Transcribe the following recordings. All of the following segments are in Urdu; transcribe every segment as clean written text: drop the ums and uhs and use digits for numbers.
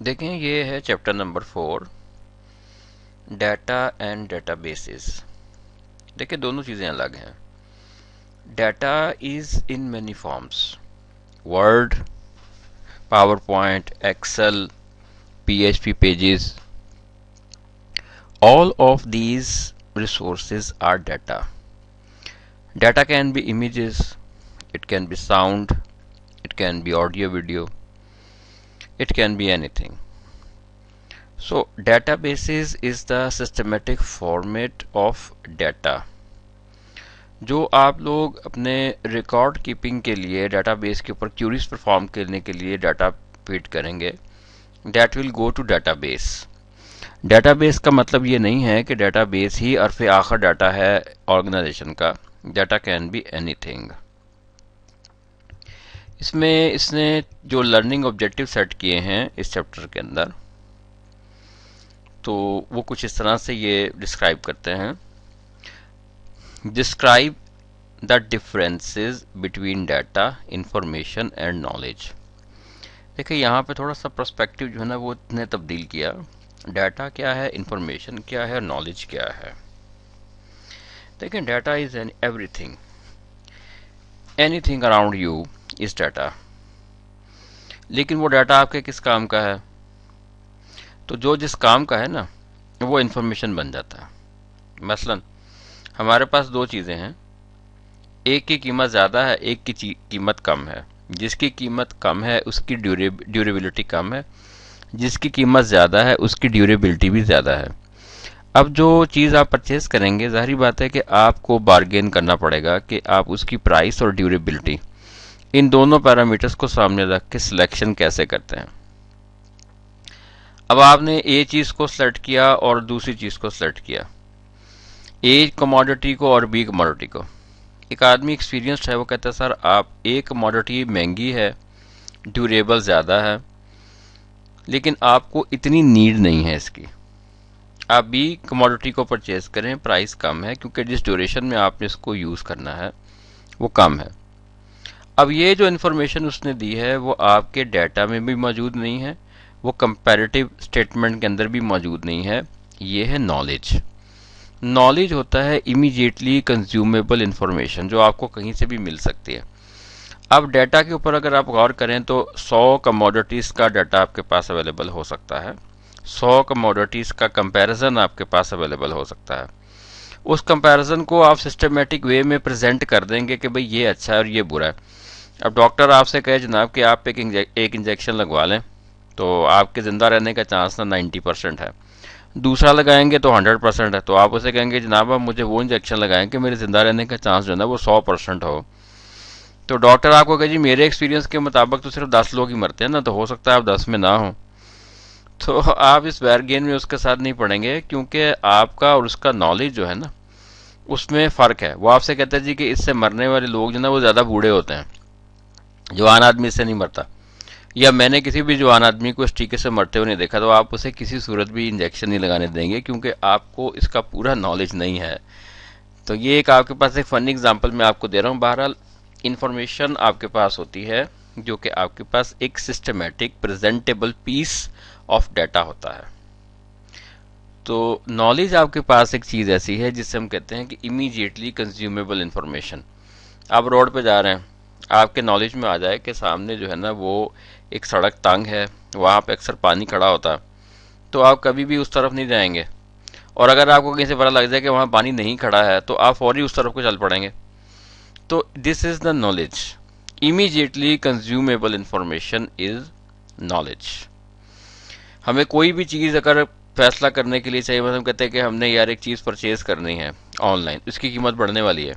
دیکھیں یہ ہے chapter number 4 data and databases. دیکھیں دونوں چیزیں الگ ہیں. Data is in many forms: word, PowerPoint, Excel, P H P pages. all of these resources are data. Data can be images, it can be sound, it can be audio video, it can be anything. So databases is the systematic format of data. جو آپ لوگ اپنے ریکارڈ کیپنگ کے لیے ڈیٹا بیس کے اوپر کیوریز پرفارم کرنے کے لیے ڈیٹا فیڈ کریں گے، that will go to database. Database کا مطلب یہ نہیں ہے کہ ڈیٹا بیس ہی عرف آخر ڈیٹا ہے آرگنائزیشن کا. Data can be anything. اس میں اس نے جو لرننگ آبجیکٹیو سیٹ کیے ہیں اس چیپٹر کے اندر، تو وہ کچھ اس طرح سے یہ ڈسکرائب کرتے ہیں: describe the differences between data, information and knowledge. دیکھیں یہاں پہ تھوڑا سا پرسپیکٹیو جو ہے نا وہ نے تبدیل کیا. ڈیٹا کیا ہے، انفارمیشن کیا ہے، نالج کیا ہے. دیکھیں data is every thing, any thing around you is data. لیکن وہ ڈیٹا آپ کے کس کام کا ہے؟ تو جو جس کام کا ہے نا وہ انفارمیشن بن جاتا ہے. مثلا ہمارے پاس دو چیزیں ہیں، ایک کی قیمت زیادہ ہے، ایک کی قیمت کم ہے. جس کی قیمت کم ہے اس کی ڈیوریبلٹی کم ہے، جس کی قیمت زیادہ ہے اس کی ڈیوریبلٹی بھی زیادہ ہے. اب جو چیز آپ پرچیز کریں گے، ظاہری بات ہے کہ آپ کو بارگین کرنا پڑے گا کہ آپ اس کی پرائس اور ڈیوریبلٹی، ان دونوں پیرامیٹرز کو سامنے رکھ کے سلیکشن کیسے کرتے ہیں. اب آپ نے اے چیز کو سلیکٹ کیا اور دوسری چیز کو سلیکٹ کیا، اے کموڈٹی کو اور بی کموڈٹی کو. ایک آدمی ایکسپیرینسڈ ہے، وہ کہتا ہے سر آپ اے کموڈٹی مہنگی ہے، ڈیوریبل زیادہ ہے، لیکن آپ کو اتنی نیڈ نہیں ہے اس کی. آپ بی کموڈٹی کو پرچیز کریں، پرائس کم ہے کیونکہ جس ڈیوریشن میں آپ نے اس کو یوز کرنا ہے وہ کم ہے. اب یہ جو انفارمیشن اس نے دی ہے وہ آپ کے ڈیٹا میں بھی موجود نہیں ہے، وہ کمپیریٹیو اسٹیٹمنٹ کے اندر بھی موجود نہیں ہے. یہ ہے نالج. نالج ہوتا ہے امیجیٹلی کنزیومیبل انفارمیشن جو آپ کو کہیں سے بھی مل سکتی ہے. اب ڈیٹا کے اوپر اگر آپ غور کریں تو 100 کموڈٹیز کا ڈیٹا آپ کے پاس اویلیبل ہو سکتا ہے، 100 کموڈٹیز کا کمپیریزن آپ کے پاس اویلیبل ہو سکتا ہے. اس کمپیریزن کو آپ سسٹمیٹک وے میں پریزنٹ کر دیں گے کہ بھئی یہ اچھا ہے اور یہ برا ہے. اب ڈاکٹر آپ سے کہے جناب کہ آپ ایک انجیکشن لگوا لیں تو آپ کے زندہ رہنے کا چانس نا 90% ہے، دوسرا لگائیں گے تو 100% ہے. تو آپ اسے کہیں گے جناب آپ مجھے وہ انجیکشن لگائیں کہ میرے زندہ رہنے کا چانس جو ہے نا وہ 100% ہو. تو ڈاکٹر آپ کو کہے جی میرے ایکسپیرینس کے مطابق تو صرف 10 لوگ ہی مرتے ہیں نا، تو ہو سکتا ہے آپ 10 میں نہ ہوں. تو آپ اس بیرگین میں اس کے ساتھ نہیں پڑیں گے کیونکہ آپ کا اور اس کا نالج جو ہے نا اس میں فرق ہے. وہ آپ سے کہتا ہے جی کہ اس سے مرنے والے لوگ جو نا وہ زیادہ بوڑھے ہوتے ہیں، جوان آدمی اس سے نہیں مرتا، یا میں نے کسی بھی جوان آدمی کو اس ٹیکے سے مرتے ہوئے نہیں دیکھا. تو آپ اسے کسی صورت بھی انجیکشن نہیں لگانے دیں گے کیونکہ آپ کو اس کا پورا نالج نہیں ہے. تو یہ ایک آپ کے پاس ایک فنی اگزامپل میں آپ کو دے رہا ہوں. بہرحال انفارمیشن آپ کے پاس ہوتی ہے جو کہ آپ کے پاس ایک systematic presentable piece of data ہوتا ہے. تو نالج آپ کے پاس ایک چیز ایسی ہے جس سے ہم کہتے ہیں کہ امیجیٹلی کنزیومیبل انفارمیشن. آپ روڈ پہ جا رہے ہیں، آپ کے نالج میں آ جائے کہ سامنے جو ہے نا وہ ایک سڑک تنگ ہے، وہاں پہ اکثر پانی کھڑا ہوتا ہے، تو آپ کبھی بھی اس طرف نہیں جائیں گے. اور اگر آپ کو کہیں سے پتہ لگ جائے کہ وہاں پانی نہیں کھڑا ہے تو آپ فوری اس طرف کو چل پڑیں گے. تو this is the knowledge. Immediately consumable information is knowledge. ہمیں کوئی بھی چیز اگر فیصلہ کرنے کے لیے چاہیے، ہم کہتے ہیں کہ ہم نے یار ایک چیز پرچیز کرنی ہے آن لائن، اس کی قیمت بڑھنے والی ہے.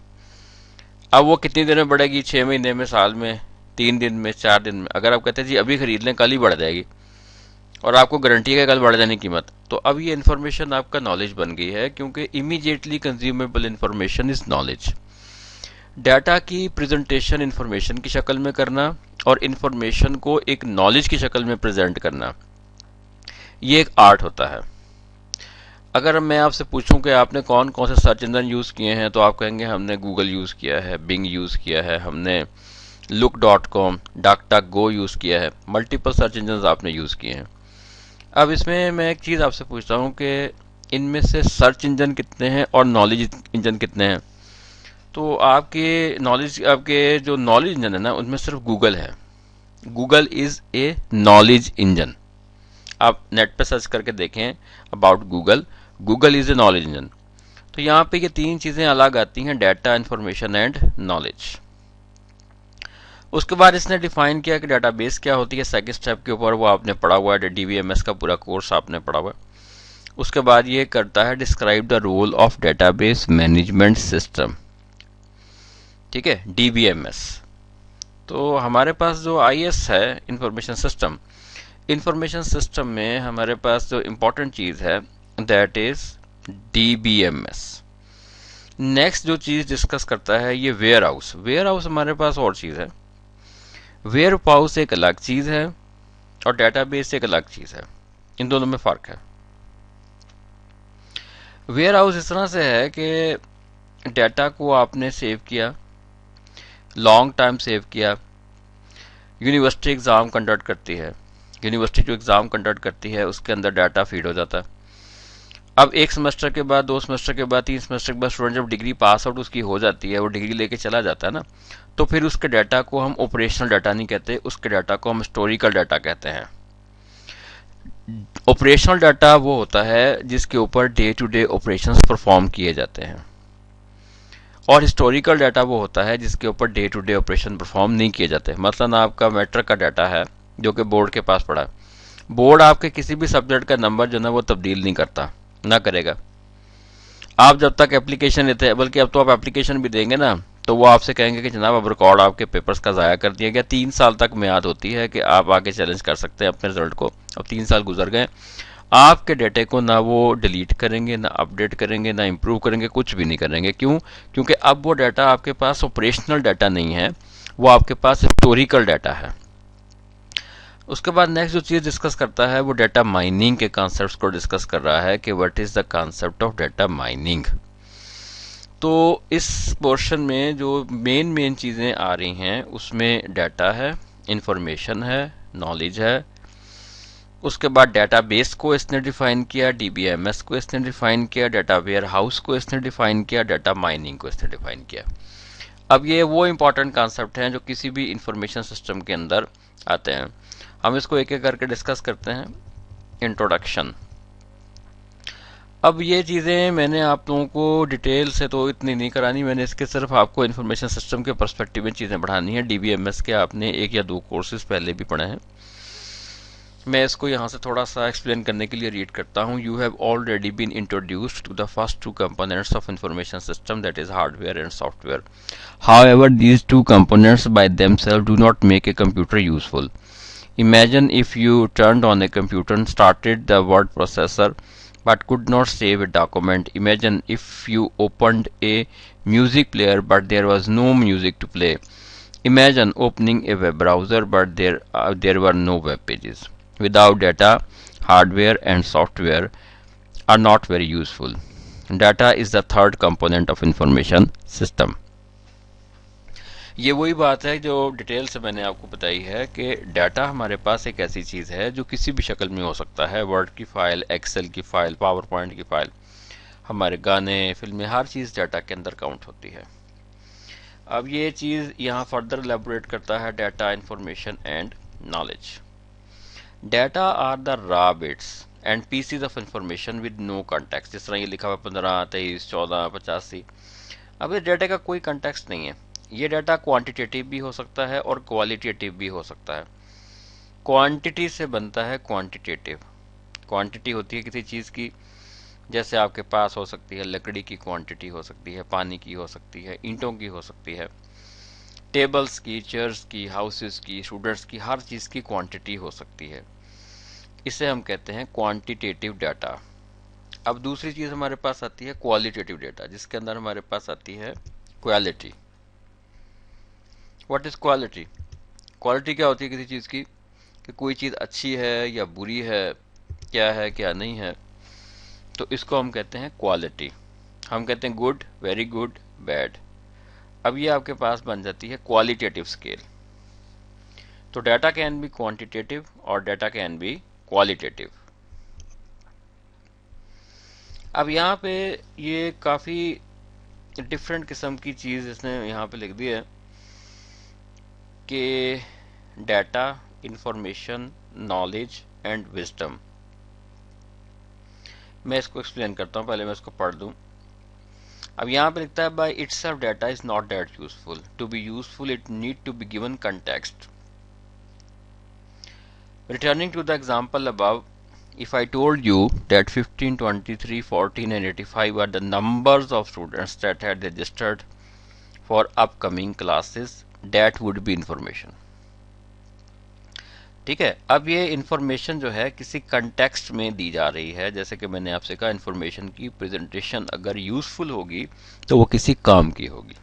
اب وہ کتنی دیر میں بڑھے گی؟ 6 مہینے میں، سال میں، 3 دن میں، 4 دن میں. اگر آپ کہتے ہیں جی ابھی خرید لیں کل ہی بڑھ جائے گی، اور آپ کو گارنٹی ہے کل بڑھ جانے کی قیمت، تو اب یہ انفارمیشن آپ کا نالج بن گئی ہے کیونکہ immediately consumable information is knowledge. Data کی پریزنٹیشن انفارمیشن کی شکل میں کرنا اور انفارمیشن کو ایک نالج کی شکل میں پریزنٹ کرنا، یہ ایک آرٹ ہوتا ہے. اگر میں آپ سے پوچھوں کہ آپ نے کون کون سے سرچ انجن یوز کیے ہیں تو آپ کہیں گے ہم نے گوگل یوز کیا ہے، بنگ یوز کیا ہے، ہم نے look.com، ڈاک ڈاک گو یوز کیا ہے. ملٹیپل سرچ انجنز آپ نے یوز کیے ہیں. اب اس میں ایک چیز آپ سے پوچھتا ہوں کہ ان میں سے سرچ انجن کتنے ہیں اور نالج انجن کتنے ہیں؟ تو آپ کے جو نالج انجن ہے نا ان میں صرف گوگل ہے. Google is a knowledge engine. آپ نیٹ پہ سرچ کر کے دیکھیں about Google. Google is a knowledge engine. تو یہاں پہ یہ تین چیزیں الگ آتی ہیں: ڈیٹا، انفارمیشن اینڈ نالج. اس کے بعد اس نے ڈیفائن کیا کہ ڈیٹا بیس کیا ہوتی ہے. سیکنڈ اسٹیپ کے اوپر وہ آپ نے پڑھا ہوا ہے، ڈی وی ایم ایس کا پورا کورس آپ نے پڑھا ہوا ہے. اس کے بعد یہ کرتا ہے describe the role of database management system. ٹھیک ہے، ڈی بی ایم ایس. تو ہمارے پاس جو آئی ایس ہے انفارمیشن سسٹم میں ہمارے پاس جو امپورٹنٹ چیز ہے that is D B M S. Next جو چیز ڈسکس کرتا ہے یہ ویئر ہاؤس. ویئر ہاؤس ہمارے پاس اور چیز ہے. ویئر ہاؤس ایک الگ چیز ہے اور ڈیٹا بیس ایک الگ چیز ہے. ان دونوں میں فرق ہے. ویئر ہاؤس اس طرح سے ہے کہ ڈیٹا کو آپ نے سیو کیا، لانگ ٹائم سیو کیا. یونیورسٹی ایگزام کنڈکٹ کرتی ہے، یونیورسٹی جو ایگزام کنڈکٹ کرتی ہے اس کے اندر ڈیٹا فیڈ ہو جاتا ہے. اب ایک سیمسٹر کے بعد، دو سیمسٹر کے بعد، تین سیمسٹر کے بعد اسٹوڈنٹ جب ڈگری پاس آؤٹ اس کی ہو جاتی ہے، وہ ڈگری لے کے چلا جاتا ہے نا، تو پھر اس کے ڈیٹا کو ہم آپریشنل ڈیٹا نہیں کہتے، اس کے ڈیٹا کو ہم ہسٹوریکل ڈیٹا کہتے ہیں. آپریشنل ڈیٹا وہ ہوتا ہے جس کے اوپر day to day operations perform کیے جاتے ہیں، اور ہسٹوریکل ڈیٹا وہ ہوتا ہے جس کے اوپر day to day operation perform نہیں کیے جاتے. مثلا آپ کا میٹرک کا ڈیٹا ہے جو کہ بورڈ کے پاس پڑا ہے. بورڈ آپ کے کسی بھی سبجیکٹ کا نمبر جو نا وہ تبدیل نہیں کرتا، نہ کرے گا. آپ جب تک اپلیکیشن لیتے ہیں، بلکہ اب تو آپ اپلیکیشن بھی دیں گے نا تو وہ آپ سے کہیں گے کہ جناب اب ریکارڈ آپ کے پیپرز کا ضائع کر دیا گیا. 3 سال تک میعاد ہوتی ہے کہ آپ آگے چیلنج کر سکتے ہیں اپنے رزلٹ کو. اب 3 سال گزر گئے، آپ کے ڈیٹے کو نہ وہ ڈیلیٹ کریں گے، نہ اپڈیٹ کریں گے، نہ امپروو کریں گے، کچھ بھی نہیں کریں گے. کیوں؟ کیونکہ اب وہ ڈیٹا آپ کے پاس آپریشنل ڈیٹا نہیں ہے، وہ آپ کے پاس ہسٹوریکل ڈیٹا ہے. اس کے بعد نیکسٹ جو چیز ڈسکس کرتا ہے وہ ڈیٹا مائننگ کے کانسیپٹس کو ڈسکس کر رہا ہے کہ what is the concept of data mining. تو اس پورشن میں جو مین چیزیں آ رہی ہیں اس میں ڈیٹا ہے، انفارمیشن ہے، نالج ہے. اس کے بعد ڈیٹا بیس کو اس نے ڈیفائن کیا، ڈی بی ایم ایس کو اس نے ڈیفائن کیا، ڈیٹا ویئر ہاؤس کو اس نے ڈیفائن کیا، ڈیٹا مائننگ کو اس نے ڈیفائن کیا. اب یہ وہ امپورٹنٹ کانسیپٹ ہیں جو کسی بھی انفارمیشن سسٹم کے اندر آتے ہیں. ہم اس کو ایک ایک کر کے ڈسکس کرتے ہیں. انٹروڈکشن. اب یہ چیزیں میں نے آپ لوگوں کو ڈیٹیل سے تو اتنی نہیں کرانی، میں نے اس کے صرف آپ کو انفارمیشن سسٹم کے پرسپیکٹیو میں چیزیں بڑھانی ہیں. ڈی بی ایم ایس کے آپ نے 1 یا 2 کورسز پہلے بھی پڑھے ہیں. میں اس کو یہاں سے تھوڑا سا ایکسپلین کرنے کے لیے ریڈ کرتا ہوں. You have already been introduced to the first 2 components of information system, that is hardware and software. However, these 2 components by themselves do not make a computer useful. Imagine if you turned on a computer and started the word processor but could not save a document. Imagine if you opened a music player but there was no music to play. Imagine opening a web browser but there were no web pages. Without data, hardware and software are not very useful. Data is the third component of information system. یہ وہی بات ہے جو ڈیٹیل سے میں نے آپ کو بتائی ہے کہ ڈیٹا ہمارے پاس ایک ایسی چیز ہے جو کسی بھی شکل میں ہو سکتا ہے. ورڈ کی فائل، ایکسل کی فائل، پاور پوائنٹ کی فائل، ہمارے گانے، فلمیں، ہر چیز ڈیٹا کے اندر کاؤنٹ ہوتی ہے. اب یہ چیز یہاں فردر ایلیبوریٹ کرتا ہے: data, information and knowledge. Data are the raw bits and pieces of information with no context. جس طرح یہ لکھا ہوا 15، 23، 14، 85. اب اس ڈیٹا کا کوئی کنٹیکسٹ نہیں ہے. یہ ڈیٹا کوانٹیٹیو بھی ہو سکتا ہے اور کوالیٹیٹیو بھی ہو سکتا ہے. کوانٹٹی سے بنتا ہے کوانٹیٹیو. کوانٹٹی ہوتی ہے کسی چیز کی، جیسے آپ کے پاس ہو سکتی ہے لکڑی کی کوانٹٹی ہو سکتی ہے، پانی کی ہو سکتی ہے، اینٹوں کی ہو سکتی ہے، ٹیبلز کی، چیئرز کی، ہاؤسز کی، اسٹوڈنٹس کی، ہر چیز کی کوانٹٹی ہو سکتی ہے. اسے ہم کہتے ہیں کوانٹیٹیو ڈیٹا. اب دوسری چیز ہمارے پاس آتی ہے کوالیٹیٹیو ڈیٹا، جس کے اندر ہمارے پاس آتی ہے quality. What is quality? Quality کیا ہوتی ہے کسی چیز کی؟ کہ کوئی چیز اچھی ہے یا بری ہے، کیا ہے کیا نہیں ہے، تو اس کو ہم کہتے ہیں کوالٹی. ہم کہتے ہیں گڈ، ویری گڈ، بیڈ. اب یہ آپ کے پاس بن جاتی ہے کوالیٹیٹیو اسکیل. تو ڈیٹا کین بی کوانٹیٹیو اور ڈیٹا کین بی qualitative. اب یہاں پہ یہ کافی ڈفرینٹ قسم کی چیز اس نے یہاں پہ لکھ دی ہے کہ data, information, knowledge and wisdom. میں اس کو ایکسپلین کرتا ہوں، پہلے میں اس کو پڑھ دوں. اب یہاں پہ لکھتا ہے by itself data is not that useful. To be useful it need to be given context. Returning to the example above, if I told you that 15, 23, 14 and 85 are the numbers of students that had registered for upcoming classes, that would be information. ٹھیک ہے. اب یہ انفارمیشن جو ہے کسی کنٹیکسٹ میں دی جا رہی ہے. جیسے کہ میں نے آپ سے کہا انفارمیشن کی پریزنٹیشن اگر یوزفل ہوگی تو وہ کسی کام کی ہوگی.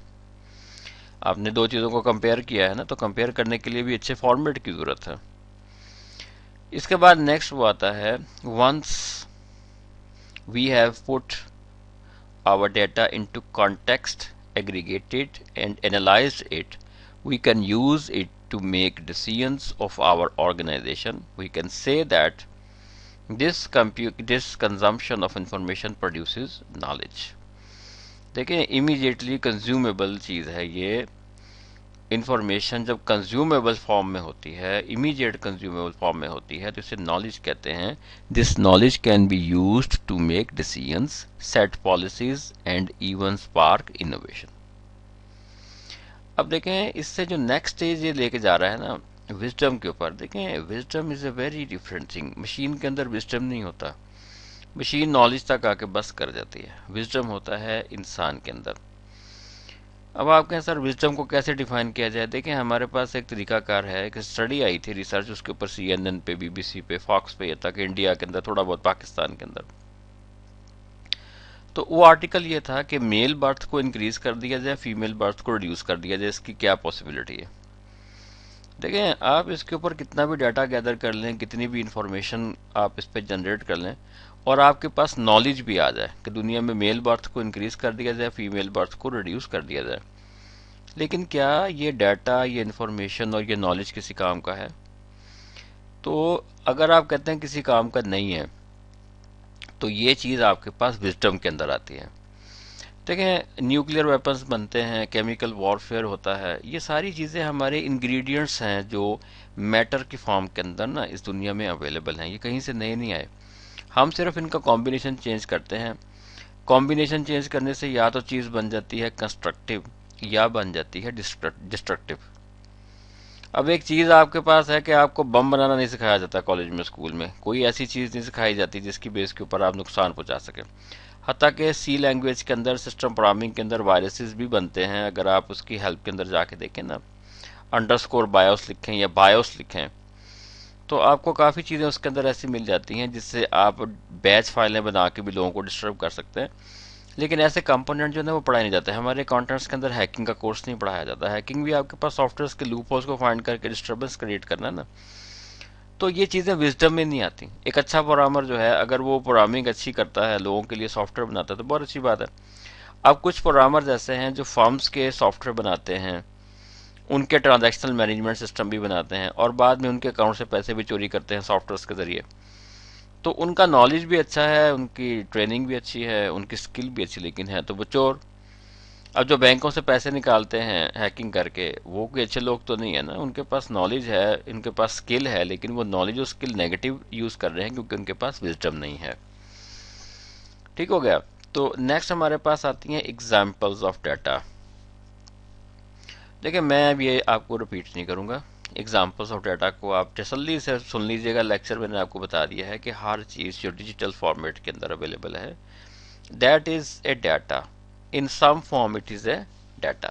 آپ نے دو چیزوں کو کمپیئر کیا ہے نا، تو کمپیئر کرنے کے لیے بھی اچھے فارمیٹ کی ضرورت ہے. اس کے بعد نیکسٹ وہ آتا ہے once we have put our data into context aggregated and analysed it we can use it to make decisions of our organization. We can say that this consumption of information produces knowledge. دیکھیں امیجیٹلی کنزیومیبل چیز ہے یہ. انفارمیشن جب کنزیومیبل فارم میں ہوتی ہے، امیجیٹ کنزیومیبل فارم میں ہوتی ہے، تو اسے نالج کہتے ہیں. This knowledge can be used to make decisions, set policies and even spark innovation. اب دیکھیں اس سے جو نیکسٹ اسٹیج یہ لے کے جا رہا ہے نا وزڈم کے اوپر. دیکھیں wisdom is a very different thing. Machine کے اندر وزڈم نہیں ہوتا. مشین نالج تک آ کے بس کر جاتی ہے. وزڈم ہوتا ہے انسان کے اندر. اب آپ کہیں سر وزڈم کو کیسے ڈیفائن کیا جائے؟ دیکھیں ہمارے پاس ایک طریقہ کار ہے، ایک اسٹڈی آئی تھی ریسرچ، اس کے اوپر CNN پہ، BBC پہ، فاکس پہ، یہ تک انڈیا کے اندر، تھوڑا بہت پاکستان کے اندر. تو وہ آرٹیکل یہ تھا کہ میل برتھ کو انکریز کر دیا جائے، فیمیل برتھ کو ریڈیوس کر دیا جائے، اس کی کیا پاسبلٹی ہے. دیکھیں آپ اس کے اوپر کتنا بھی ڈیٹا گیدر کر لیں، کتنی بھی انفارمیشن آپ اس پہ جنریٹ کر لیں، اور آپ کے پاس نالج بھی آ جائے کہ دنیا میں میل برتھ کو انکریز کر دیا جائے، فیمیل برتھ کو ریڈیوس کر دیا جائے، لیکن کیا یہ ڈیٹا، یہ انفارمیشن اور یہ نالج کسی کام کا ہے؟ تو اگر آپ کہتے ہیں کسی کام کا نہیں ہے تو یہ چیز آپ کے پاس وزڈم کے اندر آتی ہے. دیکھیں نیوکلیر ویپنز بنتے ہیں، کیمیکل وارفیئر ہوتا ہے، یہ ساری چیزیں ہمارے انگریڈینٹس ہیں جو میٹر کی فارم کے اندر نا اس دنیا میں اویلیبل ہیں. یہ کہیں سے نئے نہیں آئے، ہم صرف ان کا کمبینیشن چینج کرتے ہیں. کمبینیشن چینج کرنے سے یا تو چیز بن جاتی ہے کنسٹرکٹیو یا بن جاتی ہے ڈسٹرکٹیو. اب ایک چیز آپ کے پاس ہے کہ آپ کو بم بنانا نہیں سکھایا جاتا کالج میں، اسکول میں کوئی ایسی چیز نہیں سکھائی جاتی جس کی بیس کے اوپر آپ نقصان پہنچا سکیں. حتیٰ کہ سی لینگویج کے اندر، سسٹم پروگرامنگ کے اندر وائرسز بھی بنتے ہیں. اگر آپ اس کی ہیلپ کے اندر جا کے دیکھیں نا، انڈرسکور بایوس لکھیں یا بایوس لکھیں، تو آپ کو کافی چیزیں اس کے اندر ایسی مل جاتی ہیں جس سے آپ بیچ فائلیں بنا کے بھی لوگوں کو ڈسٹرب کر سکتے ہیں. لیکن ایسے کمپوننٹ جو ہے وہ پڑھائے نہیں جاتے. ہمارے اکاؤنٹنٹس کے اندر ہیکنگ کا کورس نہیں پڑھایا جاتا. ہیکنگ بھی آپ کے پاس سافٹ ویئرس کے لوپ ہولز کو فائنڈ کر کے ڈسٹربنس کریٹ کرنا ہے نا. تو یہ چیزیں وزڈم میں نہیں آتی. ایک اچھا پروگرامر جو ہے اگر وہ پروگرامنگ اچھی کرتا ہے، لوگوں کے لیے سافٹ ویئر بناتا ہے، تو بہت اچھی بات ہے. اب کچھ پروگرامرز ایسے ہیں جو فارمز کے سافٹ ویئر بناتے ہیں، ان کے ٹرانزیکشنل مینجمنٹ سسٹم بھی بناتے ہیں، اور بعد میں ان کے اکاؤنٹ سے پیسے بھی چوری کرتے ہیں سافٹ ویئرس کے ذریعے. تو ان کا نالج بھی اچھا ہے، ان کی ٹریننگ بھی اچھی ہے، ان کی اسکل بھی اچھی، لیکن ہے تو وہ چور. اب جو بینکوں سے پیسے نکالتے ہیں ہیکنگ کر کے، وہ کوئی اچھے لوگ تو نہیں ہے نا. ان کے پاس نالج ہے، ان کے پاس اسکل ہے، لیکن وہ نالج اور اسکل نیگیٹو یوز کر رہے ہیں کیونکہ ان کے پاس وزڈم نہیں ہے. ٹھیک ہو گیا. تو نیکسٹ ہمارے پاس آتی ہیں ایگزامپلز آف ڈیٹا. دیکھیں میں اب یہ آپ کو رپیٹ نہیں کروں گا. ایگزامپلس آف ڈیٹا کو آپ تسلی سے سن لیجئے گا. لیکچر میں نے آپ کو بتا دیا ہے کہ ہر چیز جو ڈیجیٹل فارمیٹ کے اندر اویلیبل ہے، that is a data. In some form it is a data.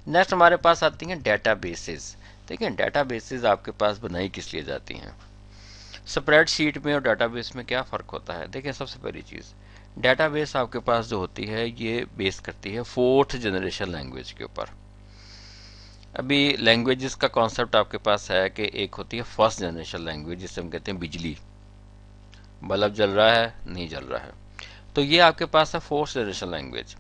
Next ہمارے پاس آتی ہیں ڈیٹا بیسز. دیکھیں ڈیٹا بیسز آپ کے پاس بنائی کس لیے جاتی ہیں؟ اسپریڈ شیٹ میں اور ڈیٹا بیس میں کیا فرق ہوتا ہے؟ دیکھیں سب سے پہلی چیز، ڈیٹا بیس آپ کے پاس جو ہوتی ہے یہ بیس کرتی ہے 4th جنریشن لینگویج کے اوپر. ابھی لینگویجز کا کانسیپٹ آپ کے پاس ہے کہ ایک ہوتی ہے فرسٹ جنریشن لینگویج جسے ہم کہتے ہیں بجلی، بلب جل رہا ہے نہیں جل رہا ہے. تو یہ آپ کے پاس ہے 4th جنریشن لینگویج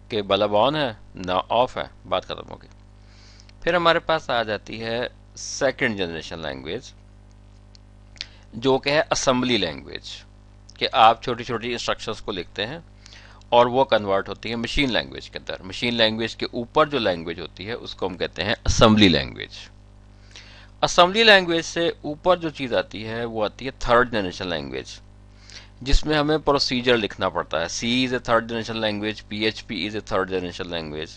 کہ بلب آن ہے نہ آف ہے، بات ختم ہو گئی. پھر ہمارے پاس آ جاتی ہے سیکنڈ جنریشن لینگویج جو کہ ہے اسمبلی لینگویج. کہ آپ چھوٹی چھوٹی انسٹرکشنز کو لکھتے ہیں اور وہ کنورٹ ہوتی ہے مشین لینگویج کے اندر. مشین لینگویج کے اوپر جو لینگویج ہوتی ہے اس کو ہم کہتے ہیں اسمبلی لینگویج. اسمبلی لینگویج سے اوپر جو چیز آتی ہے وہ آتی ہے تھرڈ جنریشن لینگویج، جس میں ہمیں پروسیجر لکھنا پڑتا ہے. C is a third generation language, P H P is a third generation language,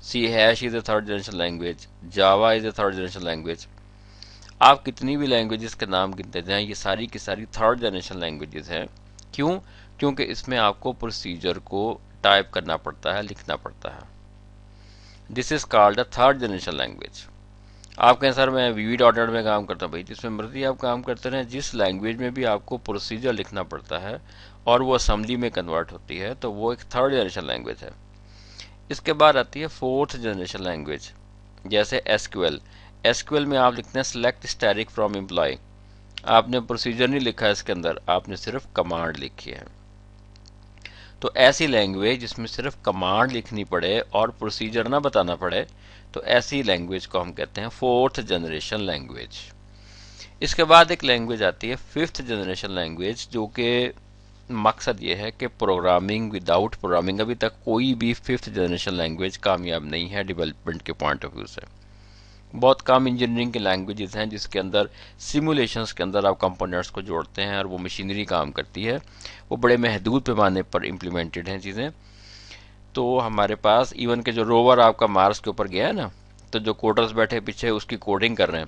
C hash is a third generation language, Java is a third generation language. آپ کتنی بھی لینگویجز کے نام گنتے جائیں یہ ساری کی ساری تھرڈ جنریشن لینگویجز ہیں. کیوں؟ کیونکہ اس میں آپ کو پروسیجر کو ٹائپ کرنا پڑتا ہے، لکھنا پڑتا ہے. This is called a third generation language. آپ کہیں سر میں وی وی ڈاٹ نیٹ میں کام کرتا ہوں، بھائی جس میں مرضی آپ کام کرتے رہیں، جس لینگویج میں بھی آپ کو پروسیجر لکھنا پڑتا ہے اور وہ اسمبلی میں کنورٹ ہوتی ہے تو وہ ایک تھرڈ جنریشن لینگویج ہے. اس کے بعد آتی ہے فورتھ جنریشن لینگویج، جیسے S Q L. S Q L میں آپ لکھتے ہیں سلیکٹ اسٹیرک فرام امپلائی. آپ نے پروسیجر نہیں لکھا ہے اس کے اندر، آپ نے صرف کمانڈ لکھی ہے. تو ایسی لینگویج جس میں صرف کمانڈ لکھنی پڑے اور پروسیجر نہ بتانا پڑے، تو ایسی لینگویج کو ہم کہتے ہیں فورتھ جنریشن لینگویج. اس کے بعد ایک لینگویج آتی ہے ففتھ جنریشن لینگویج، جو کہ مقصد یہ ہے کہ پروگرامنگ وداؤٹ پروگرامنگ ابھی تک کوئی بھی ففتھ جنریشن لینگویج کامیاب نہیں ہے ڈیولپمنٹ کے پوائنٹ آف ویو سے. بہت کم انجینئرنگ کی لینگویجز ہیں جس کے اندر سیمولیشنز کے اندر آپ کمپوننٹس کو جوڑتے ہیں اور وہ مشینری کام کرتی ہے. وہ بڑے محدود پیمانے پر امپلیمنٹڈ ہیں چیزیں. تو ہمارے پاس ایون کہ جو روور آپ کا مارس کے اوپر گیا ہے نا، تو جو کوڈرز بیٹھے پیچھے اس کی کوڈنگ کر رہے ہیں،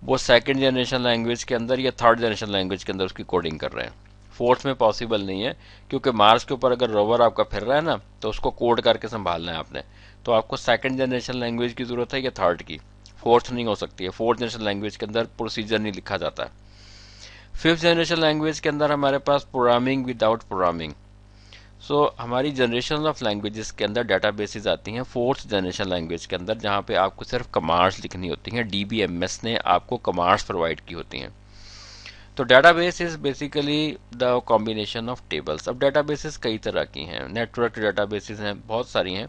وہ سیکنڈ جنریشن لینگویج کے اندر یا تھرڈ جنریشن لینگویج کے اندر اس کی کوڈنگ کر رہے ہیں. فورتھ میں پاسبل نہیں ہے، کیونکہ مارس کے اوپر اگر روور آپ کا پھر رہا ہے نا تو اس کو کوڈ کر کے سنبھالنا ہے آپ نے. تو آپ کو سیکنڈ جنریشن لینگویج کی ضرورت ہے یا تھرڈ کی؟ فورتھ نہیں ہو سکتی ہے. فورتھ جنریشن لینگویج کے اندر پروسیجر نہیں لکھا جاتا ہے. ففتھ جنریشن لینگویج کے اندر ہمارے پاس پروگرامنگ وداؤٹ پروگرامنگ. سو ہماری جنریشن آف لینگویجز کے اندر ڈیٹا بیسز آتی ہیں فورتھ جنریشن لینگویج کے اندر، جہاں پہ آپ کو صرف کمانڈس لکھنی ہوتی ہیں. ڈی بی ایم ایس نے آپ کو کمانڈس پرووائڈ کی ہوتی ہیں. تو data base is basically the combination of tables. اب ڈیٹا بیسز کئی طرح کی ہیں، نیٹ ورک ڈیٹا بیسز ہیں، بہت ساری ہیں.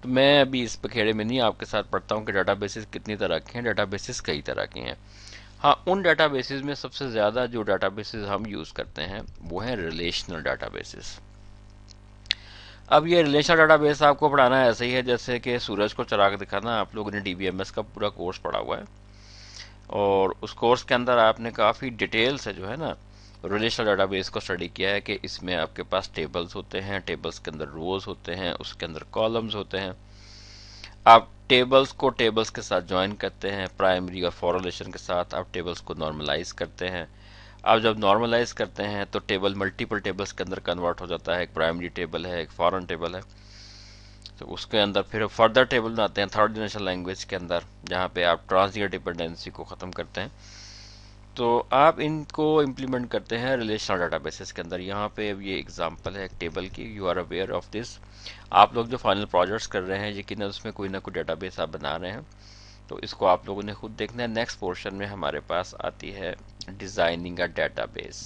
تو میں ابھی اس پکھیڑے میں نہیں آپ کے ساتھ پڑھتا ہوں کہ ڈیٹا بیسز کتنی طرح کی ہیں. ڈیٹا بیسز کئی طرح کی ہیں. ہاں، ان ڈیٹا بیسز میں سب سے زیادہ جو ڈیٹا بیسز ہم یوز کرتے ہیں وہ ہیں ریلیشنل ڈیٹا بیسز. اب یہ ریلیشنل ڈیٹا بیس آپ کو پڑھانا ایسے ہی ہے جیسے کہ سورج کو چراغ دکھانا. آپ لوگوں نے ڈی بی ایم ایس کا پورا کورس پڑھا ہوا ہے، اور اس کورس کے اندر آپ نے کافی ڈیٹیل سے جو ہے نا ریلیشنل ڈیٹا بیس کو اسٹڈی کیا ہے کہ اس میں آپ کے پاس ٹیبلز ہوتے ہیں، ٹیبلز کے اندر روز ہوتے ہیں، اس کے اندر کالمز ہوتے ہیں. آپ ٹیبلز کو ٹیبلز کے ساتھ جوائن کرتے ہیں، پرائمری اور فور ریلیشن کے ساتھ آپ ٹیبلز کو نارملائز کرتے ہیں. آپ جب نارملائز کرتے ہیں تو ٹیبل ملٹیپل ٹیبلز کے اندر کنورٹ ہو جاتا ہے. ایک پرائمری ٹیبل ہے، ایک فارن ٹیبل ہے. تو اس کے اندر پھر فردر ٹیبل بناتے ہیں تھرڈ جنریشن لینگویج کے اندر، جہاں پہ آپ ٹرانزیٹ ڈیپینڈنسی کو ختم کرتے ہیں. تو آپ ان کو امپلیمنٹ کرتے ہیں ریلیشنل ڈیٹا بیسز کے اندر. یہاں پہ یہ اگزامپل ہے ایک ٹیبل کی. You are aware of this. آپ لوگ جو فائنل پروجیکٹس کر رہے ہیں یقیناً اس میں کوئی نہ کوئی ڈیٹا بیس آپ بنا رہے ہیں، تو اس کو آپ لوگوں نے خود دیکھنا ہے. نیکسٹ پورشن میں ہمارے پاس آتی ہے designing a database.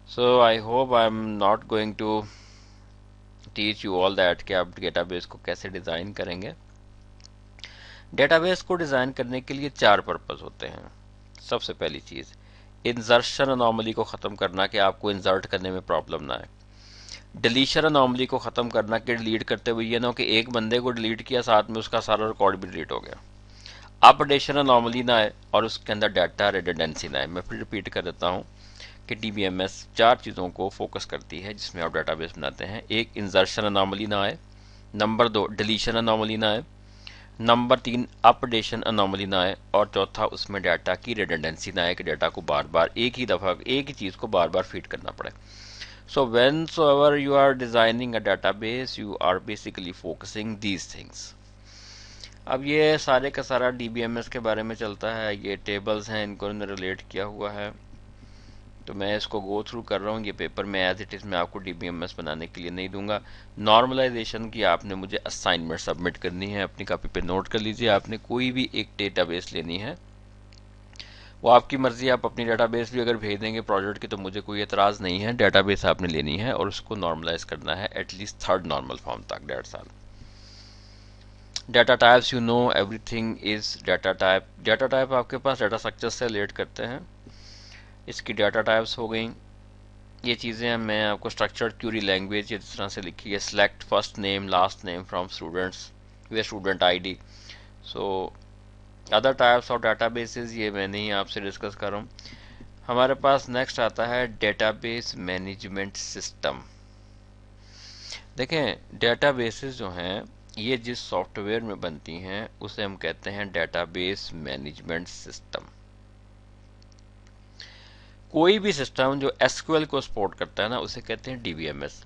So I hope I am not going to teach you all that کہ آپ ڈیٹا بیس کو کیسے ڈیزائن کریں گے. ڈیٹا بیس کو ڈیزائن کرنے کے لیے 4 پرپز ہوتے ہیں. سب سے پہلی چیز انزرشن انوملی کو ختم کرنا کہ آپ کو انزرٹ کرنے میں پرابلم نہ آئے. ڈیلیشن انوملی کو ختم کرنا کہ ڈیلیٹ کرتے ہوئے یہ نہ ہو کہ ایک بندے کو ڈیلیٹ کیا ساتھ میں اس کا سارا ریکارڈ بھی ڈیلیٹ ہو گیا. اپڈیشن انوملی نہ آئے اور اس کے اندر ڈیٹا ریڈنڈنسی نہ آئے. میں پھر ریپیٹ کر دیتا ہوں کہ ڈی بی ایم ایس 4 چیزوں کو فوکس کرتی ہے جس میں آپ ڈیٹا بیس بناتے ہیں. ایک انزرشن انوملی نہ آئے، نمبر 2 ڈیلیشن انوملی نہ آئے، نمبر 3 اپڈیشن انوملی نہ آئے، اور چوتھا اس میں ڈیٹا کی ریڈنڈنسی نہ آئے کہ ڈیٹا کو بار بار ایک ہی دفعہ ایک ہی چیز کو بار بار فیڈ کرنا پڑے. So when so ever you are designing a database you are basically focusing these things. اب یہ سارے کا سارا ڈی بی ایم ایس کے بارے میں چلتا ہے. یہ ٹیبلز ہیں، ان کو انہوں نے ریلیٹ کیا ہوا ہے، تو میں اس کو گو تھرو کر رہا ہوں. یہ پیپر میں ایز اٹ از میں آپ کو ڈی بی ایم ایس بنانے کے لیے نہیں دوں گا. نارملائزیشن کی آپ نے مجھے اسائنمنٹ سبمٹ کرنی ہے، اپنی کاپی پہ نوٹ کر لیجئے. آپ نے کوئی بھی ایک ڈیٹا بیس لینی ہے، وہ آپ کی مرضی. آپ اپنی ڈیٹا بیس بھی اگر بھیج دیں گے پروجیکٹ کی تو مجھے کوئی اعتراض نہیں ہے. ڈیٹا بیس آپ نے لینی ہے اور اس کو نارملائز کرنا ہے at least third normal form تک 1.5 سال. Data types you know everything is data type. Data type آپ کے پاس ڈیٹا اسٹرکچر سے ریلیٹ کرتے ہیں. اس کی ڈیٹا ٹائپس ہو گئیں. یہ چیزیں میں آپ کو اسٹرکچرڈ کیوری لینگویج اس طرح سے لکھی ہے، select first name last name from students where student I D. So other types of databases یہ میں نہیں آپ سے ڈسکس کر رہا ہوں. ہمارے پاس نیکسٹ آتا ہے ڈیٹا بیس مینجمنٹ سسٹم. دیکھیں ڈیٹا بیسز جو ہیں یہ جس سافٹ ویئر میں بنتی ہیں اسے ہم کہتے ہیں ڈیٹا بیس مینجمنٹ سسٹم. کوئی بھی سسٹم جو ایس کیو ایل کو سپورٹ کرتا ہے نا اسے کہتے ہیں ڈی بی ایم ایس.